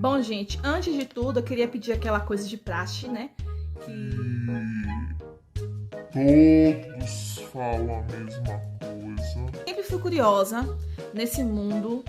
Bom, gente, antes de tudo, eu queria pedir aquela coisa de praxe, né? Todos falam a mesma coisa. Sempre fui curiosa nesse mundo.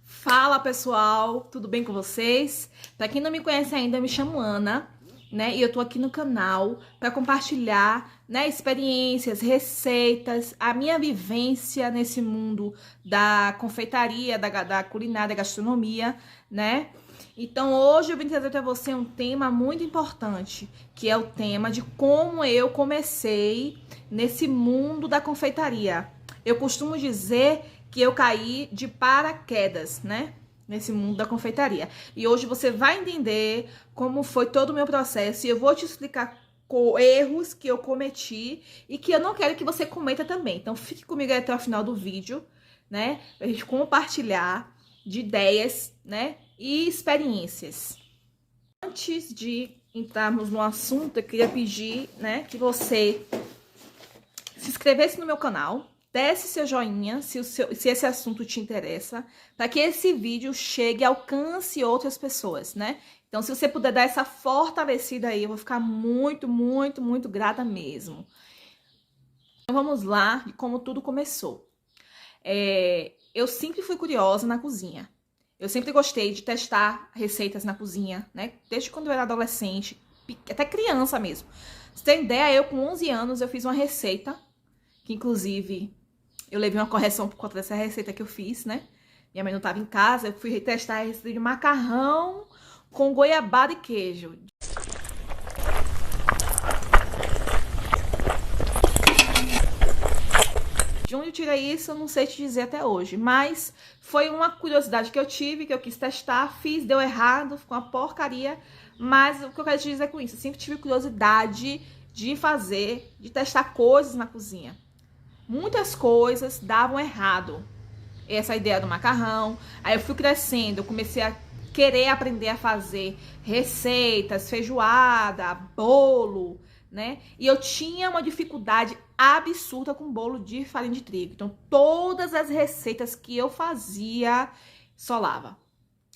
Fala, pessoal, tudo bem com vocês? Pra quem não me conhece ainda, eu me chamo Ana, né? E eu tô aqui no canal para compartilhar, né, experiências, receitas, a minha vivência nesse mundo da confeitaria, da culinária, da gastronomia, né? Então, hoje eu vim trazer para você um tema muito importante, que é o tema de como eu comecei nesse mundo da confeitaria. Eu costumo dizer que eu caí de paraquedas, né? Nesse mundo da confeitaria. E hoje você vai entender como foi todo o meu processo e eu vou te explicar erros que eu cometi e que eu não quero que você cometa também. Então fique comigo até o final do vídeo, né? Pra gente compartilhar de ideias, né? E experiências. Antes de entrarmos no assunto, eu queria pedir, né, que você se inscrevesse no meu canal, desse seu joinha se esse assunto te interessa, para que esse vídeo chegue e alcance outras pessoas, né? Então, se você puder dar essa fortalecida aí, eu vou ficar muito, muito, muito grata mesmo. Então, vamos lá de como tudo começou. Eu sempre fui curiosa na cozinha. Eu sempre gostei de testar receitas na cozinha, né? Desde quando eu era adolescente, até criança mesmo. Você tem ideia, eu com 11 anos, eu fiz uma receita, que inclusive eu levei uma correção por conta dessa receita que eu fiz, né? Minha mãe não estava em casa, eu fui testar a receita de macarrão com goiabada e queijo. De onde eu tirei isso, eu não sei te dizer até hoje, mas foi uma curiosidade que eu tive, que eu quis testar, fiz, deu errado, ficou uma porcaria, mas o que eu quero te dizer com isso, eu sempre tive curiosidade de fazer, de testar coisas na cozinha. Muitas coisas davam errado. Essa ideia do macarrão. Aí eu fui crescendo, eu comecei a querer aprender a fazer receitas, feijoada, bolo, né? E eu tinha uma dificuldade absurda com bolo de farinha de trigo. Então, todas as receitas que eu fazia, solava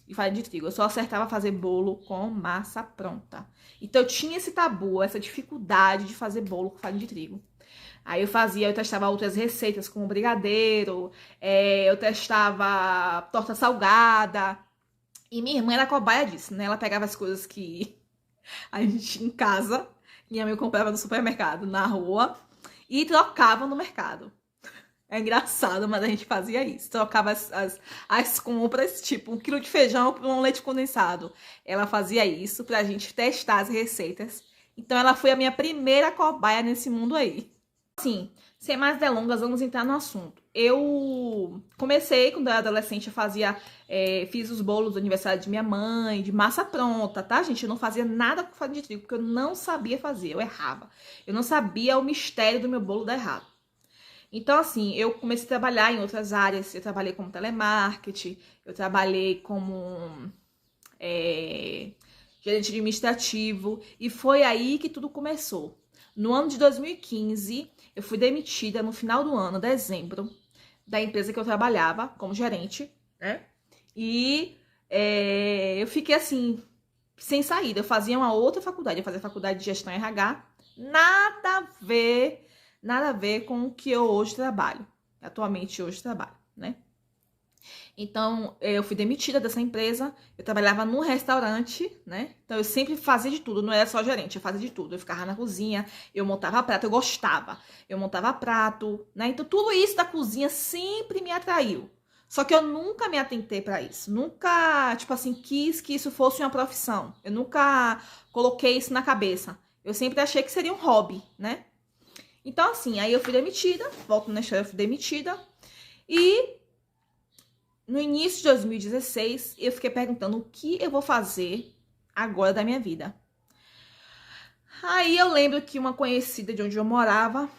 de farinha de trigo. Eu só acertava fazer bolo com massa pronta. Então, eu tinha esse tabu, essa dificuldade de fazer bolo com farinha de trigo. Aí eu testava outras receitas, como brigadeiro, eu testava torta salgada. E minha irmã era cobaia disso, né? Ela pegava as coisas que a gente tinha em casa, minha mãe comprava no supermercado, na rua, e trocava no mercado. É engraçado, mas a gente fazia isso. Trocava as compras, tipo 1 quilo de feijão por um leite condensado. Ela fazia isso pra gente testar as receitas. Então ela foi a minha primeira cobaia nesse mundo aí. Assim, sem mais delongas, vamos entrar no assunto. Eu comecei, quando eu era adolescente, fiz os bolos do aniversário de minha mãe, de massa pronta, tá, gente? Eu não fazia nada com farinha de trigo, porque eu não sabia fazer, eu errava. Eu não sabia o mistério do meu bolo dar errado. Então, assim, eu comecei a trabalhar em outras áreas. Eu trabalhei como telemarketing, eu trabalhei como gerente administrativo, e foi aí que tudo começou. No ano de 2015, eu fui demitida no final do ano, dezembro, da empresa que eu trabalhava como gerente, né? E eu fiquei assim, sem saída. Eu fazia uma outra faculdade, eu fazia faculdade de gestão RH, nada a ver com o que eu hoje trabalho, atualmente hoje trabalho, né? Então, eu fui demitida dessa empresa, eu trabalhava num restaurante, né? Então, eu sempre fazia de tudo, não era só gerente, eu fazia de tudo. Eu ficava na cozinha, eu montava prato, eu gostava. Eu montava prato, né? Então, tudo isso da cozinha sempre me atraiu. Só que eu nunca me atentei pra isso. Nunca, tipo assim, quis que isso fosse uma profissão. Eu nunca coloquei isso na cabeça. Eu sempre achei que seria um hobby, né? Então, assim, aí eu fui demitida, volto na história, eu fui demitida. E no início de 2016, eu fiquei perguntando o que eu vou fazer agora da minha vida. Aí eu lembro que uma conhecida de onde eu morava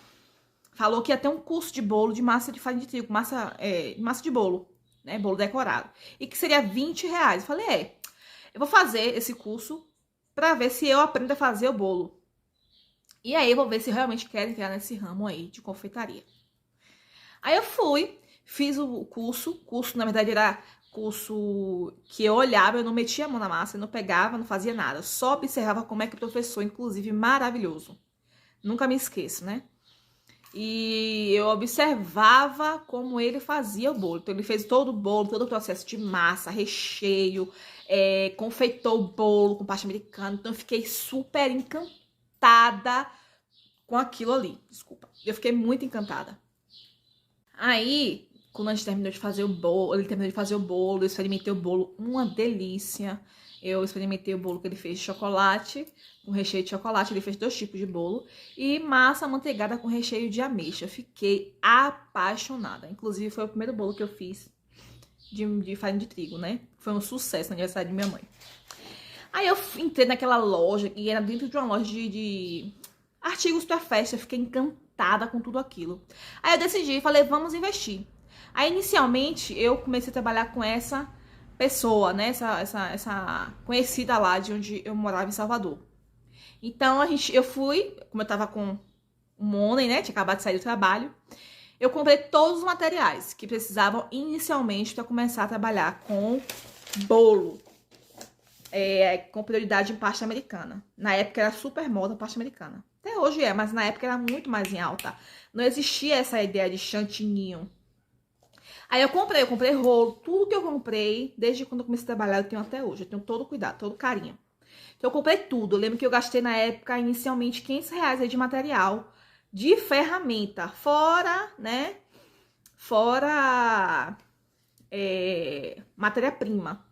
falou que ia ter um curso de bolo de massa de farinha de trigo, massa de bolo, né? Bolo decorado. E que seria R$20. Eu falei, eu vou fazer esse curso, pra ver se eu aprendo a fazer o bolo. E aí eu vou ver se eu realmente quero entrar nesse ramo aí de confeitaria. Aí eu fui, fiz o curso na verdade era curso que eu olhava, eu não metia a mão na massa, eu não pegava, não fazia nada. Só observava como é que o professor, inclusive maravilhoso, nunca me esqueço, né? E eu observava como ele fazia o bolo. Então ele fez todo o bolo, todo o processo de massa, recheio, confeitou o bolo com pasta americana. Então eu fiquei super encantada com aquilo ali. Desculpa. Eu fiquei muito encantada. Aí, quando a gente terminou de fazer o bolo, ele terminou de fazer o bolo, eu experimentei o bolo, uma delícia. Eu experimentei o bolo que ele fez de chocolate, com recheio de chocolate, ele fez 2 tipos de bolo, e massa amanteigada com recheio de ameixa. Eu fiquei apaixonada. Inclusive, foi o primeiro bolo que eu fiz de farinha de trigo, né? Foi um sucesso no aniversário de minha mãe. Aí eu entrei naquela loja, e era dentro de uma loja de artigos para festa. Eu fiquei encantada com tudo aquilo. Aí eu decidi, falei, vamos investir. Aí inicialmente eu comecei a trabalhar com essa pessoa, né? Essa conhecida lá de onde eu morava em Salvador. Então eu fui, como eu tava com um money, né? Tinha acabado de sair do trabalho. Eu comprei todos os materiais que precisavam inicialmente para começar a trabalhar com bolo. Com prioridade em pasta americana. Na época era super moda pasta americana. Até hoje mas na época era muito mais em alta. Não existia essa ideia de chantininho. Aí eu comprei rolo, tudo que eu comprei, desde quando eu comecei a trabalhar, eu tenho até hoje. Eu tenho todo cuidado, todo carinho. Então eu comprei tudo. Eu lembro que eu gastei na época, inicialmente, R$500 aí de material, de ferramenta. Fora, né? Fora matéria-prima.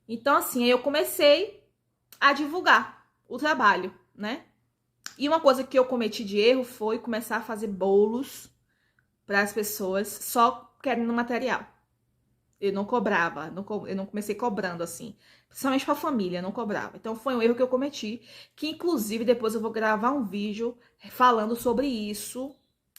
Então, assim, aí eu comecei a divulgar o trabalho, né? E uma coisa que eu cometi de erro foi começar a fazer bolos para as pessoas só querendo material. Eu não cobrava, eu não comecei cobrando assim, principalmente para a família, eu não cobrava. Então foi um erro que eu cometi, que inclusive depois eu vou gravar um vídeo falando sobre isso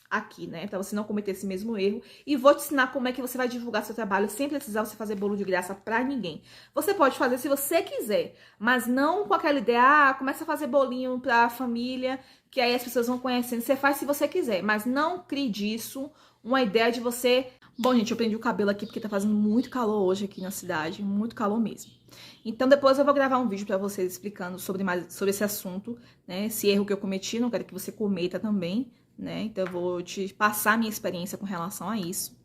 aqui, né? Pra você não cometer esse mesmo erro. E vou te ensinar como é que você vai divulgar seu trabalho sem precisar você fazer bolo de graça pra ninguém. Você pode fazer se você quiser, mas não com aquela ideia, começa a fazer bolinho pra família, que aí as pessoas vão conhecendo. Você faz se você quiser, mas não crie disso uma ideia de você... Bom, gente, eu prendi o cabelo aqui porque tá fazendo muito calor hoje aqui na cidade, muito calor mesmo. Então depois eu vou gravar um vídeo pra vocês explicando sobre esse assunto, né? Esse erro que eu cometi, não quero que você cometa também, né? Então eu vou te passar a minha experiência com relação a isso.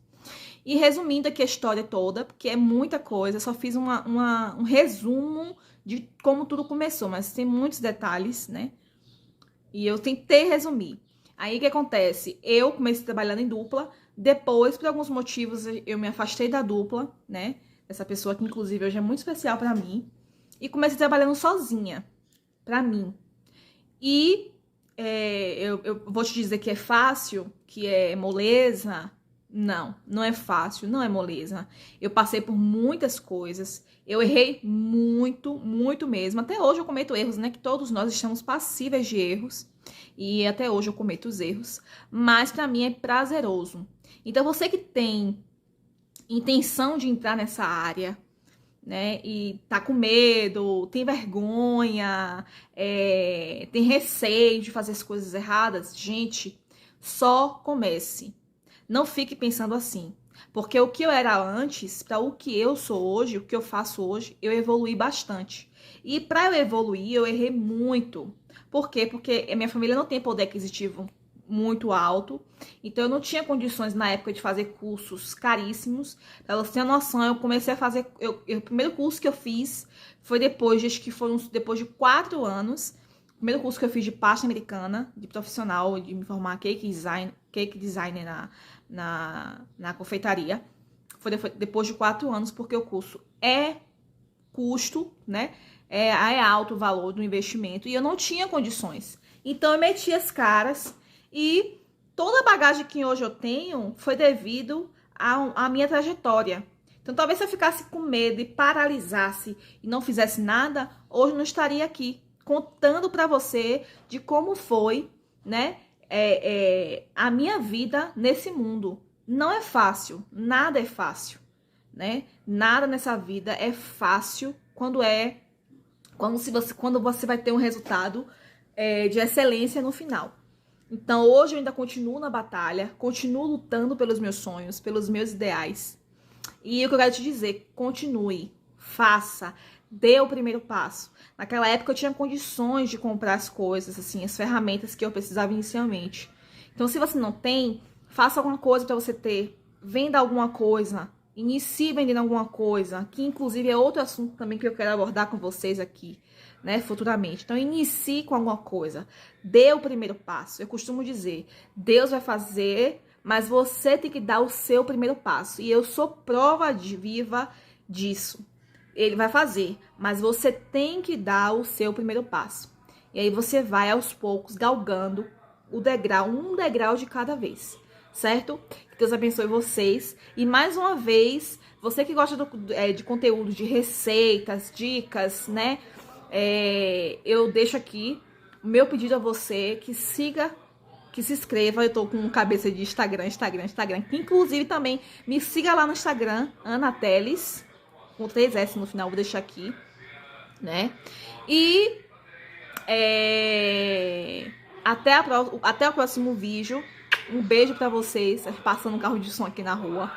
E resumindo aqui a história toda, porque é muita coisa, eu só fiz um resumo de como tudo começou, mas tem muitos detalhes, né? E eu tentei resumir. Aí o que acontece? Eu comecei trabalhando em dupla, depois, por alguns motivos, eu me afastei da dupla, né? Essa pessoa que, inclusive, hoje é muito especial pra mim. E comecei trabalhando sozinha, pra mim. E eu vou te dizer que é fácil, que é moleza. Não, não é fácil, não é moleza. Eu passei por muitas coisas, eu errei muito, muito mesmo. Até hoje eu cometo erros, né? Que todos nós estamos passíveis de erros. E até hoje eu cometo os erros. Mas pra mim é prazeroso. Então você que tem intenção de entrar nessa área, né, e tá com medo, tem vergonha, tem receio de fazer as coisas erradas, gente, só comece. Não fique pensando assim, porque o que eu era antes, para o que eu sou hoje, o que eu faço hoje, eu evolui bastante. E para eu evoluir, eu errei muito. Por quê? Porque a minha família não tem poder aquisitivo muito alto, então eu não tinha condições na época de fazer cursos caríssimos. Pra você ter noção, eu comecei a fazer, o primeiro curso que eu fiz foi depois, acho que foi depois de 4 anos, o primeiro curso que eu fiz de pasta americana, de profissional, de me formar cake designer na confeitaria, foi depois de 4 anos, porque o curso é custo, né, é alto o valor do investimento, e eu não tinha condições. Então eu meti as caras. E toda a bagagem que hoje eu tenho foi devido à minha trajetória. Então, talvez se eu ficasse com medo e paralisasse e não fizesse nada, hoje eu não estaria aqui contando para você de como foi, né, a minha vida nesse mundo. Não é fácil, nada é fácil, né? Nada nessa vida é fácil quando é quando você vai ter um resultado de excelência no final. Então, hoje eu ainda continuo na batalha, continuo lutando pelos meus sonhos, pelos meus ideais. E o que eu quero te dizer, continue, faça, dê o primeiro passo. Naquela época eu tinha condições de comprar as coisas, assim, as ferramentas que eu precisava inicialmente. Então, se você não tem, faça alguma coisa para você ter, venda alguma coisa, inicie vendendo alguma coisa, que inclusive é outro assunto também que eu quero abordar com vocês aqui, né, futuramente. Então, inicie com alguma coisa, dê o primeiro passo. Eu costumo dizer, Deus vai fazer, mas você tem que dar o seu primeiro passo. E eu sou prova viva disso. Ele vai fazer, mas você tem que dar o seu primeiro passo. E aí você vai aos poucos galgando o degrau, um degrau de cada vez, certo? Que Deus abençoe vocês. E mais uma vez, você que gosta de conteúdo, de receitas, dicas, né? Eu deixo aqui o meu pedido a você que siga, que se inscreva. Eu tô com cabeça de Instagram, que inclusive também me siga lá no Instagram, Ana Teles, com 3S no final, vou deixar aqui, né? E até o próximo vídeo. Um beijo pra vocês. Passando um carro de som aqui na rua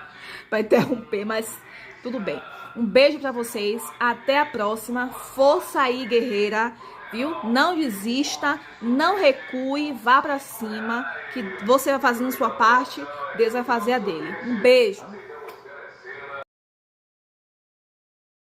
pra interromper, mas tudo bem. Um beijo pra vocês. Até a próxima. Força aí, guerreira, viu? Não desista, não recue, vá pra cima, que você vai fazendo sua parte, Deus vai fazer a dele. Um beijo.